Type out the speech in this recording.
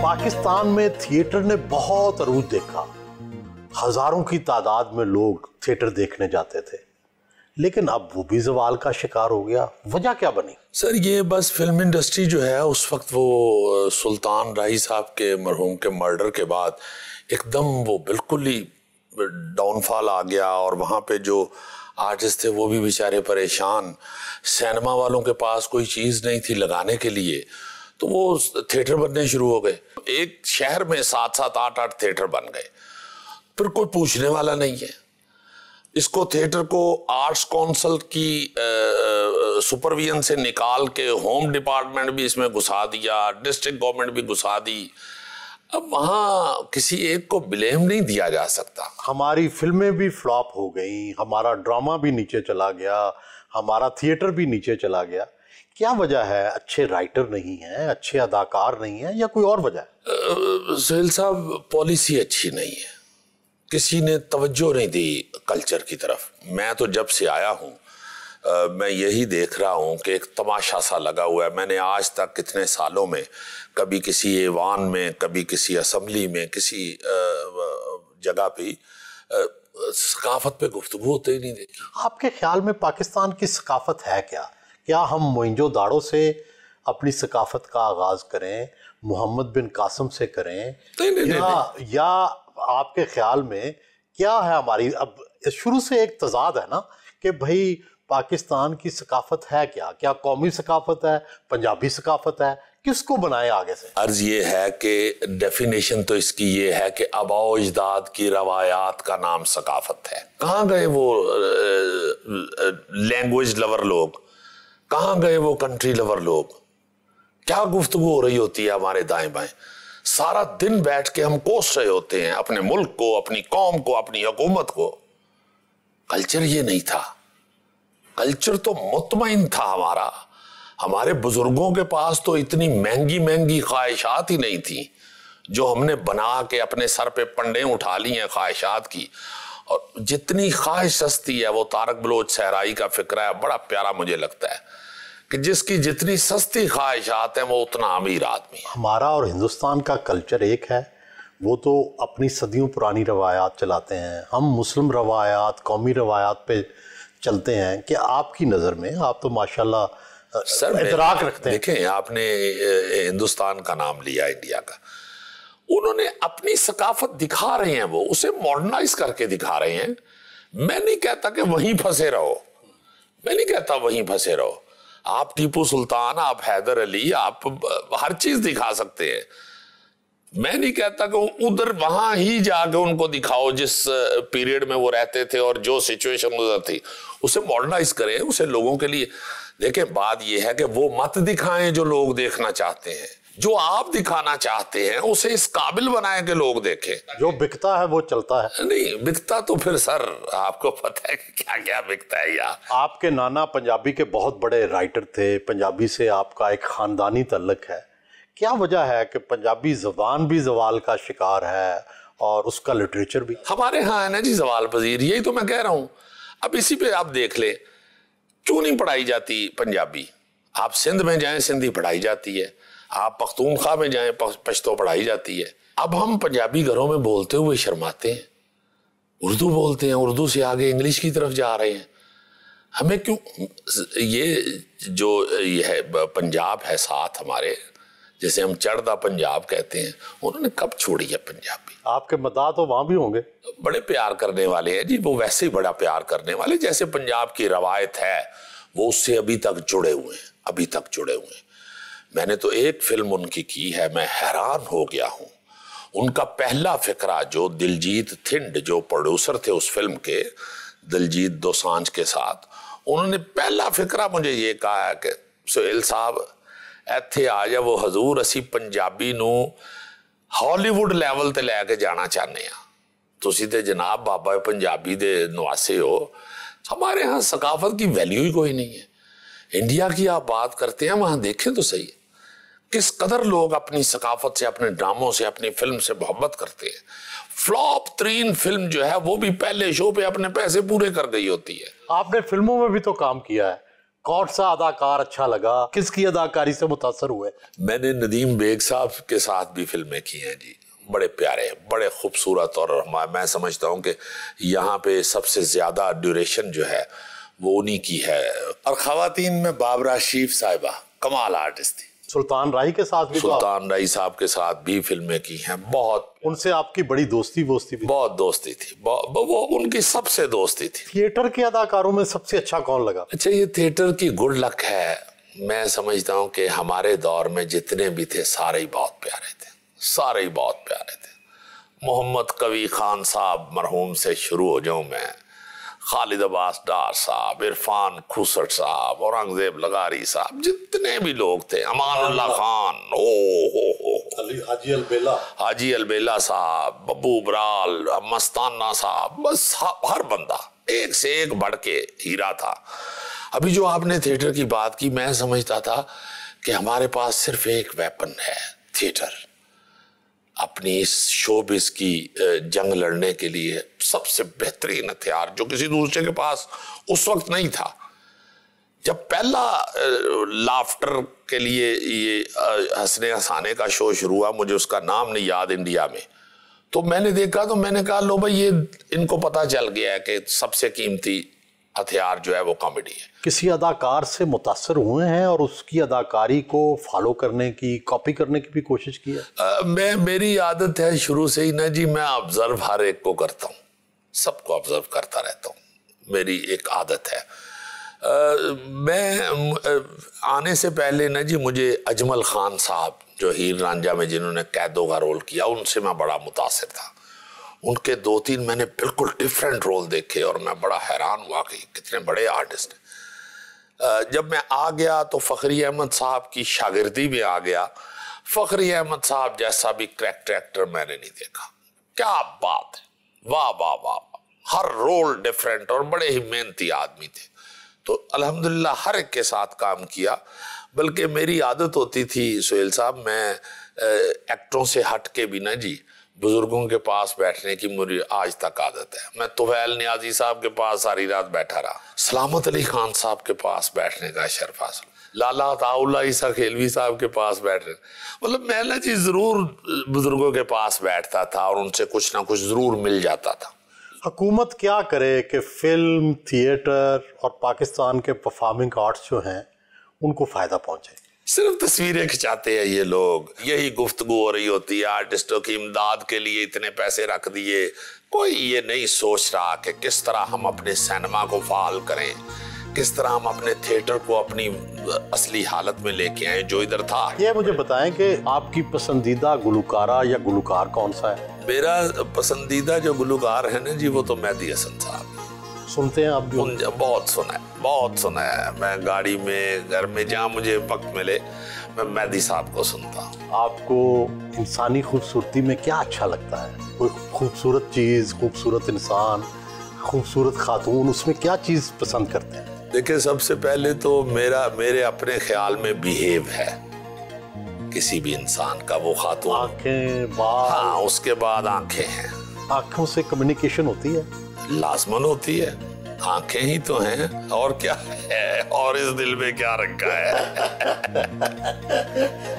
पाकिस्तान में थिएटर ने बहुत अरूज देखा। हजारों की तादाद में लोग थिएटर देखने जाते थे, लेकिन अब वो भी ज़वाल का शिकार हो गया। वजह क्या बनी? सर ये बस फिल्म इंडस्ट्री जो है उस वक्त वो सुल्तान राही साहब के मरहूम के मर्डर के बाद एकदम वो बिल्कुल ही डाउनफॉल आ गया और वहाँ पे जो आर्टिस्ट थे वो भी बेचारे परेशान। सिनेमा वालों के पास कोई चीज़ नहीं थी लगाने के लिए, तो वो थिएटर बनने शुरू हो गए। एक शहर में 7-7, 8-8 थिएटर बन गए। फिर कोई पूछने वाला नहीं है। इसको थिएटर को आर्ट्स काउंसिल की सुपरविजन से निकाल के होम डिपार्टमेंट भी इसमें घुसा दिया, डिस्ट्रिक्ट गवर्नमेंट भी घुसा दी। अब वहाँ किसी एक को ब्लेम नहीं दिया जा सकता। हमारी फिल्में भी फ्लॉप हो गई, हमारा ड्रामा भी नीचे चला गया, हमारा थिएटर भी नीचे चला गया। क्या वजह है? अच्छे राइटर नहीं हैं, अच्छे अदाकार नहीं हैं, या कोई और वजह है? सुहेल साहब, पॉलिसी अच्छी नहीं है, किसी ने तवज्जो नहीं दी कल्चर की तरफ। मैं तो जब से आया हूँ मैं यही देख रहा हूँ कि एक तमाशा सा लगा हुआ है। मैंने आज तक कितने सालों में कभी किसी ऐवान में, कभी किसी असेंबली में, किसी जगह पे सकाफत पे गुफ्तगू होते ही नहीं देखी। आपके ख्याल में पाकिस्तान की सकाफत है क्या? क्या हम मोइंजो-दाड़ो से अपनी सकाफत का आगाज करें, मोहम्मद बिन कासिम से करें, या आपके ख्याल में क्या है हमारी? अब शुरू से एक तजाद है ना कि भाई पाकिस्तान की सकाफत है क्या? क्या कौमी सकाफत है, पंजाबी सकाफत है? किसको बनाए आगे से? अर्ज ये है कि डेफिनेशन तो इसकी ये है कि आबाओ अजदाद की रवायात का नाम सकाफत है। कहाँ गए वो लैंग्वेज लवर लोग? कहाँ गए वो कंट्री लवर लोग? क्या गुफ्तगू हो रही होती है हमारे दाएं बाएं? सारा दिन बैठ के हम कोस रहे होते हैं अपने मुल्क को, अपनी कौम को, अपनी हुकूमत को। कल्चर ये नहीं था। कल्चर तो मुतमईन था हमारा। हमारे बुजुर्गों के पास तो इतनी महंगी महंगी ख्वाहिशात ही नहीं थी जो हमने बना के अपने सर पे पंडे उठा ली हैं ख्वाहिशात की। और जितनी ख्वाहिश सस्ती है, वो तारक बलोच सहराई का फिक्रा है, बड़ा प्यारा मुझे लगता है कि जिसकी जितनी सस्ती ख्वाहिशात हैं वो उतना अमीर आदमी है। हमारा और हिंदुस्तान का कल्चर एक है, वो तो अपनी सदियों पुरानी रवायात चलाते हैं। हम मुस्लिम रवायात, कौमी रवायात पे चलते हैं। कि आपकी नज़र में, आप तो माशाल्लाह सर इदराक रखते हैं। देखें, आपने हिंदुस्तान का नाम लिया, इंडिया का। उन्होंने अपनी सकाफत दिखा रहे हैं, वो उसे मॉडर्नाइज करके दिखा रहे हैं। मैं नहीं कहता कि वहीं फंसे रहो, मैं नहीं कहता वहीं फंसे रहो। आप टीपू सुल्तान, आप हैदर अली, आप हर चीज दिखा सकते हैं। मैं नहीं कहता कि उधर वहां ही जाके उनको दिखाओ जिस पीरियड में वो रहते थे और जो सिचुएशन उधर थी, उसे मॉडर्नाइज करें, उसे लोगों के लिए। देखें, बात यह है कि वो मत दिखाएं जो लोग देखना चाहते हैं। जो आप दिखाना चाहते हैं उसे इस काबिल बनाएं कि लोग देखें। जो बिकता है वो चलता है। नहीं बिकता तो फिर सर आपको पता है कि क्या क्या बिकता है यार। आपके नाना पंजाबी के बहुत बड़े राइटर थे, पंजाबी से आपका एक खानदानी तल्लक है। क्या वजह है कि पंजाबी ज़बान भी ज़वाल का शिकार है और उसका लिटरेचर भी? हमारे यहाँ है ना जी ज़वाल पजीर, यही तो मैं कह रहा हूँ। अब इसी पे आप देख ले, क्यों नहीं पढ़ाई जाती पंजाबी? आप सिंध में जाएं, सिंधी पढ़ाई जाती है। आप पख्तूनख्वा में जाएं, पश्तो पढ़ाई जाती है। अब हम पंजाबी घरों में बोलते हुए शर्माते हैं, उर्दू बोलते हैं, उर्दू से आगे इंग्लिश की तरफ जा रहे हैं। हमें क्यों? ये जो ये है पंजाब है साथ हमारे, जैसे हम चढ़दा पंजाब कहते हैं, उन्होंने कब छोड़ी है पंजाबी? आपके मदा तो वहां भी होंगे। बड़े प्यार करने वाले हैं जी, वो वैसे ही बड़ा प्यार करने वाले। जैसे पंजाब की रवायत है वो उससे अभी तक जुड़े हुए हैं, अभी तक जुड़े हुए हैं। मैंने तो एक फिल्म उनकी की है, मैं हैरान हो गया हूं। उनका पहला फिक्रा, जो दिलजीत थिंड जो प्रोड्यूसर थे उस फिल्म के, दिलजीत दोसांझ के साथ, उन्होंने पहला फिक्रा मुझे ये कहा है कि सुहेल साहब ਇੱਥੇ ਆ ਜਾਵੋ हजूर, असी पंजाबी नू हॉलीवुड लैवल ते लैके जाना चाहते हैं। तुसी ते जनाब बाबा पंजाबी दे नवासे हो। हमारे यहाँ सकाफत की वैल्यू ही कोई नहीं है। इंडिया की आप बात करते हैं, वहां देखें तो सही किस कदर लोग अपनी सकाफत से, अपने ड्रामों से, अपनी फिल्म से मोहब्बत करते हैं। फ्लॉप 3 फिल्म जो है वो भी पहले शो पे अपने पैसे पूरे कर गई होती है। आपने फिल्मों में भी तो काम किया है, कौन सा अदाकार अच्छा लगा, किसकी अदाकारी से मुतासर हुए? मैंने नदीम बेग साहब के साथ भी फिल्में की हैं जी, बड़े प्यारे, बड़े खूबसूरत, और मैं समझता हूँ कि यहाँ पे सबसे ज्यादा ड्यूरेशन जो है वो उन्हीं की है। और खवातीन में बाबरा शीफ साहिबा कमाल आर्टिस्ट थी। सुल्तान राही के साथ भी, सुल्तान राही साहब के साथ भी फिल्में की हैं, बहुत। उनसे आपकी बड़ी दोस्ती भी? बहुत दोस्ती थी, वो उनकी सबसे दोस्ती थी। थिएटर के अदाकारों में सबसे अच्छा कौन लगा? अच्छा, ये थिएटर की गुड लक है। मैं समझता हूँ कि हमारे दौर में जितने भी थे सारे ही बहुत प्यारे थे, सारे ही बहुत प्यारे थे। मोहम्मद कवी खान साहब मरहूम से शुरू हो जाऊं मैं, खालिद अब्बास डार साहब, इरफान खुसट साहब, औरंगजेब लगारी साहब, जितने भी लोग थे, अमानुल्लाह खान, हाजी अलबेला साहब, बब्बू बराल, मस्ताना साहब, बस हर बंदा एक से एक बढ़ के हीरा था। अभी जो आपने थिएटर की बात की, मैं समझता था कि हमारे पास सिर्फ एक वेपन है, थिएटर। अपनी इस शोबिस की जंग लड़ने के लिए सबसे बेहतरीन हथियार जो किसी दूसरे के पास उस वक्त नहीं था। जब पहला लाफ्टर के लिए ये हंसने हंसाने का शो शुरू हुआ, मुझे उसका नाम नहीं याद, इंडिया में, तो मैंने देखा, तो मैंने कहा लो भाई, ये इनको पता चल गया है कि सबसे कीमती हथियार जो है वो कॉमेडी है। किसी अदाकार से मुतासर हुए हैं और उसकी अदाकारी को फॉलो करने की, कॉपी करने की भी कोशिश की है? मेरी आदत है शुरू से ही ना जी, मैं ऑब्जर्व हर एक को करता हूँ, सबको ऑब्जर्व करता रहता हूँ, मेरी एक आदत है। मैं आने से पहले ना जी, मुझे अजमल खान साहब जो हीर रांझा में जिन्होंने कैदों का रोल किया, उनसे मैं बड़ा मुतासिर था। उनके 2-3 मैंने बिल्कुल डिफरेंट रोल देखे और मैं बड़ा हैरान हुआ कि कितने बड़े आर्टिस्ट हैं। जब मैं आ गया तो फ़खरी अहमद साहब की शागिर्दी में आ गया। फ़खरी अहमद साहब जैसा भी क्रैक्टर एक्टर मैंने नहीं देखा। क्या बात है, वाह वाह वाह, हर रोल डिफरेंट और बड़े ही मेहनती आदमी थे। तो अल्हम्दुलिल्लाह हर एक के साथ काम किया। बल्कि मेरी आदत होती थी सुहेल साहब, मैं एक्टरों से हट के भी ना जी बुजुर्गों के पास बैठने की मुझे आज तक आदत है। मैं तुफैल नियाजी साहब के पास सारी रात बैठा रहा, सलामत अली खान साहब के पास बैठने का शर्फ हासिल, लाला अताउल्लाह ईसा खेलवी साहब के पास बैठने, मतलब मैं ना जी जरूर बुजुर्गों के पास बैठता था और उनसे कुछ ना कुछ जरूर मिल जाता था। हुकूमत क्या करे कि फिल्म, थिएटर और पाकिस्तान के परफॉर्मिंग आर्ट्स जो हैं उनको फायदा पहुंचे? सिर्फ तस्वीरें खिंचाते हैं ये लोग, यही गुफ्तगू हो रही होती है, आर्टिस्टों की इमदाद के लिए इतने पैसे रख दिए। कोई ये नहीं सोच रहा कि किस तरह हम अपने सिनेमा को फाल करें, किस तरह हम अपने थिएटर को अपनी असली हालत में लेके आए जो इधर था। ये मुझे बताएं कि आपकी पसंदीदा गुलकारा या गुलकार कौन सा है? मेरा पसंदीदा जो गुलकार है ना जी, वो तो मेहदी हसन साहब। सुनते हैं आप भी? बहुत सुना है, बहुत सुना है। मैं गाड़ी में, घर में, जहाँ मुझे वक्त मिले मैं मेहदी साहब को सुनता हूँ। आपको इंसानी खूबसूरती में क्या अच्छा लगता है? कोई खूबसूरत चीज़, खूबसूरत इंसान, खूबसूरत खातून, उसमें क्या चीज़ पसंद करते हैं? देखिए, सबसे पहले तो मेरे अपने ख्याल में बिहेव है किसी भी इंसान का, वो खातून, आंखें, बाल। हाँ, उसके बाद आंखें हैं। आंखों से कम्युनिकेशन होती है? लाजमन होती है, आंखें ही तो हैं, और क्या है, और इस दिल में क्या रखा है।